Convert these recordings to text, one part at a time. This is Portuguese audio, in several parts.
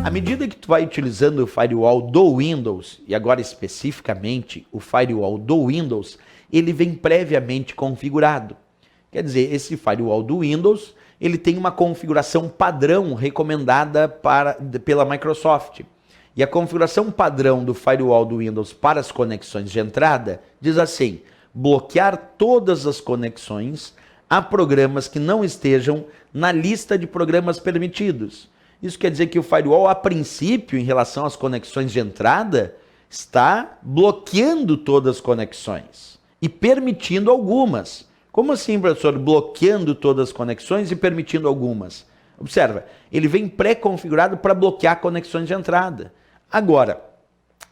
À medida que tu vai utilizando o firewall do Windows, e agora especificamente o firewall do Windows, ele vem previamente configurado. Quer dizer, esse firewall do Windows, ele tem uma configuração padrão recomendada pela Microsoft. E a configuração padrão do firewall do Windows para as conexões de entrada diz assim: bloquear todas as conexões a programas que não estejam na lista de programas permitidos. Isso quer dizer que o firewall, a princípio, em relação às conexões de entrada, está bloqueando todas as conexões e permitindo algumas. Como assim, professor? Bloqueando todas as conexões e permitindo algumas. Observa, ele vem pré-configurado para bloquear conexões de entrada. Agora,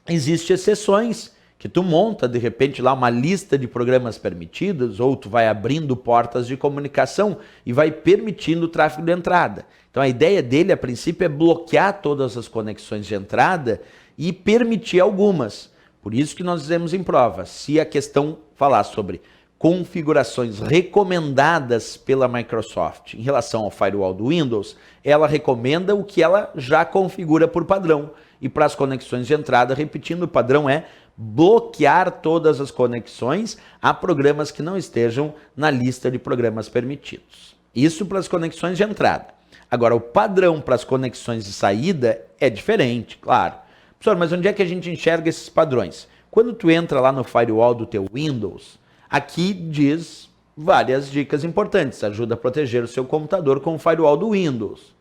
existem exceções que tu monta, de repente, lá uma lista de programas permitidos, ou tu vai abrindo portas de comunicação e vai permitindo o tráfego de entrada. Então a ideia dele, a princípio, é bloquear todas as conexões de entrada e permitir algumas. Por isso que nós dizemos em prova, se a questão falar sobre configurações recomendadas pela Microsoft em relação ao firewall do Windows, ela recomenda o que ela já configura por padrão. E para as conexões de entrada, repetindo, o padrão é bloquear todas as conexões a programas que não estejam na lista de programas permitidos. Isso para as conexões de entrada. Agora, o padrão para as conexões de saída é diferente, claro. Professor, mas onde é que a gente enxerga esses padrões? Quando tu entra lá no firewall do teu Windows, aqui diz várias dicas importantes. Ajuda a proteger o seu computador com o firewall do Windows.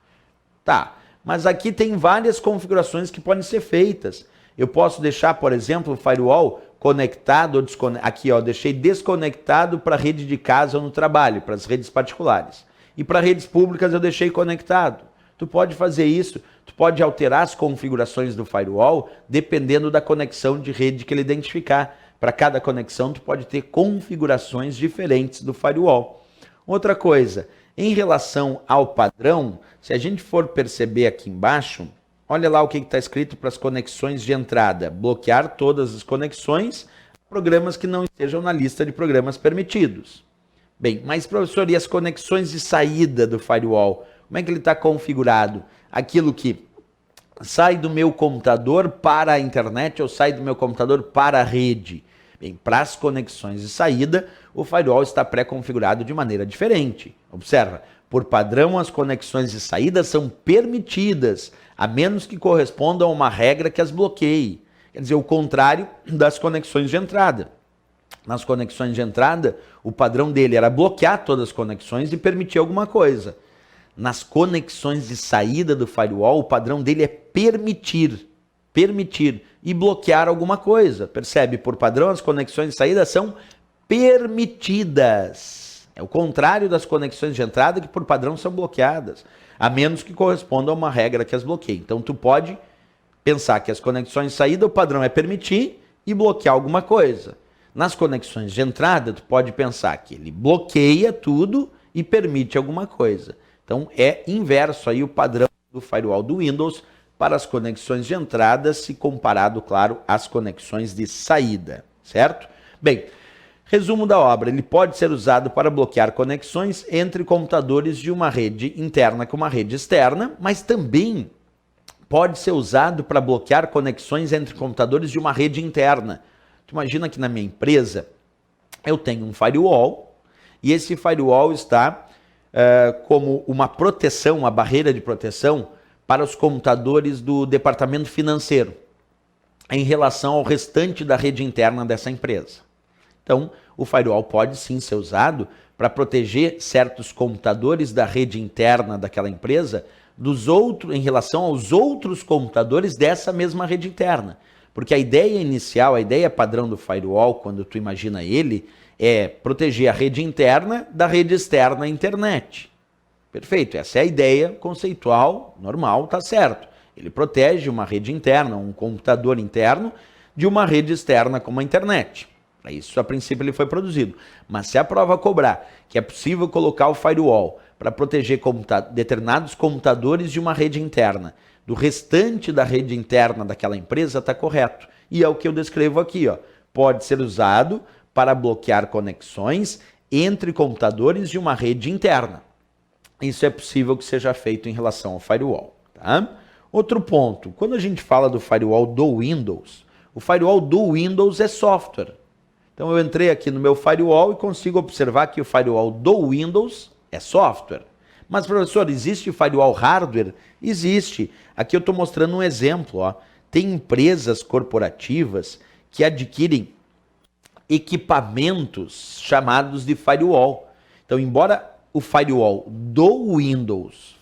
Tá, mas aqui tem várias configurações que podem ser feitas. Eu posso deixar, por exemplo, o firewall conectado ou desconectado. Aqui, ó, deixei desconectado para a rede de casa ou no trabalho, para as redes particulares. E para redes públicas eu deixei conectado. Tu pode fazer isso, tu pode alterar as configurações do firewall dependendo da conexão de rede que ele identificar. Para cada conexão tu pode ter configurações diferentes do firewall. Outra coisa, em relação ao padrão, se a gente for perceber aqui embaixo, olha lá o que está escrito para as conexões de entrada. Bloquear todas as conexões a programas que não estejam na lista de programas permitidos. Bem, mas professor, e as conexões de saída do firewall? Como é que ele está configurado? Aquilo que sai do meu computador para a internet ou sai do meu computador para a rede? Bem, para as conexões de saída, o firewall está pré-configurado de maneira diferente. Observa, por padrão as conexões de saída são permitidas, a menos que correspondam a uma regra que as bloqueie. Quer dizer, o contrário das conexões de entrada. Nas conexões de entrada, o padrão dele era bloquear todas as conexões e permitir alguma coisa. Nas conexões de saída do firewall, o padrão dele é permitir e bloquear alguma coisa. Percebe? Por padrão, as conexões de saída são permitidas. É o contrário das conexões de entrada, que por padrão são bloqueadas, a menos que corresponda a uma regra que as bloqueie. Então, tu pode pensar que as conexões de saída, o padrão é permitir e bloquear alguma coisa. Nas conexões de entrada, tu pode pensar que ele bloqueia tudo e permite alguma coisa. Então, é inverso aí o padrão do firewall do Windows para as conexões de entrada, se comparado, claro, às conexões de saída, certo? Bem, resumo da obra, ele pode ser usado para bloquear conexões entre computadores de uma rede interna com uma rede externa, mas também pode ser usado para bloquear conexões entre computadores de uma rede interna. Tu imagina que na minha empresa eu tenho um firewall e esse firewall está como uma proteção, uma barreira de proteção para os computadores do departamento financeiro em relação ao restante da rede interna dessa empresa. Então, o firewall pode sim ser usado para proteger certos computadores da rede interna daquela empresa em relação aos outros computadores dessa mesma rede interna. Porque a ideia inicial, a ideia padrão do firewall, quando tu imagina ele, é proteger a rede interna da rede externa à internet. Perfeito, essa é a ideia conceitual, normal, tá certo. Ele protege uma rede interna, um computador interno, de uma rede externa como a internet. Para isso, a princípio, ele foi produzido. Mas se a prova cobrar que é possível colocar o firewall para proteger determinados computadores de uma rede interna, do restante da rede interna daquela empresa, está correto. E é o que eu descrevo aqui, ó. Pode ser usado para bloquear conexões entre computadores de uma rede interna. Isso é possível que seja feito em relação ao firewall. Tá? Outro ponto, quando a gente fala do firewall do Windows, o firewall do Windows é software. Então eu entrei aqui no meu firewall e consigo observar que o firewall do Windows é software. Mas, professor, existe firewall hardware? Existe. Aqui eu estou mostrando um exemplo. Ó. Tem empresas corporativas que adquirem equipamentos chamados de firewall. Então, embora o firewall do Windows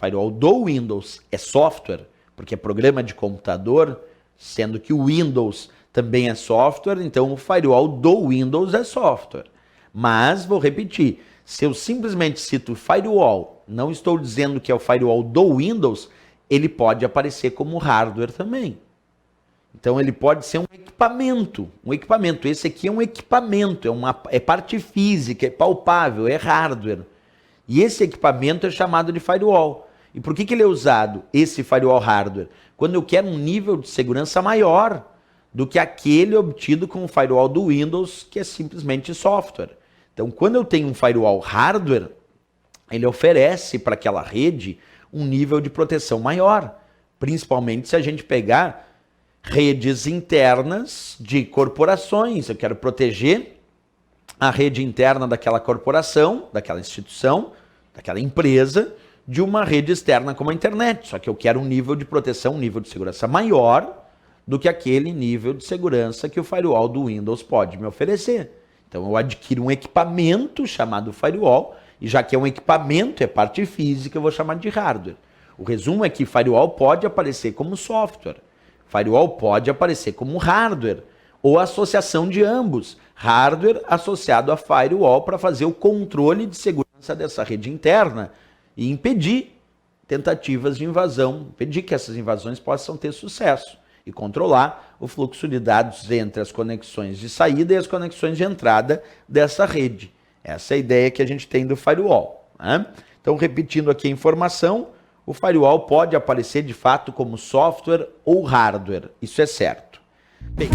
é software, porque é programa de computador, sendo que o Windows também é software, então o firewall do Windows é software. Mas, vou repetir, se eu simplesmente cito firewall, não estou dizendo que é o firewall do Windows, ele pode aparecer como hardware também. Então ele pode ser um equipamento. Esse aqui é um equipamento, é parte física, é palpável, é hardware. E esse equipamento é chamado de firewall. E por que ele é usado, esse firewall hardware? Quando eu quero um nível de segurança maior do que aquele obtido com o firewall do Windows, que é simplesmente software. Então, quando eu tenho um firewall hardware, ele oferece para aquela rede um nível de proteção maior. Principalmente se a gente pegar redes internas de corporações. Eu quero proteger a rede interna daquela corporação, daquela instituição, daquela empresa, de uma rede externa como a internet. Só que eu quero um nível de proteção, um nível de segurança maior do que aquele nível de segurança que o firewall do Windows pode me oferecer. Então eu adquiro um equipamento chamado firewall, e já que é um equipamento, é parte física, eu vou chamar de hardware. O resumo é que firewall pode aparecer como software, firewall pode aparecer como hardware, ou associação de ambos, hardware associado a firewall para fazer o controle de segurança dessa rede interna e impedir tentativas de invasão, impedir que essas invasões possam ter sucesso e controlar o fluxo de dados entre as conexões de saída e as conexões de entrada dessa rede. Essa é a ideia que a gente tem do firewall, né? Então, repetindo aqui a informação, o firewall pode aparecer de fato como software ou hardware, isso é certo. Bem,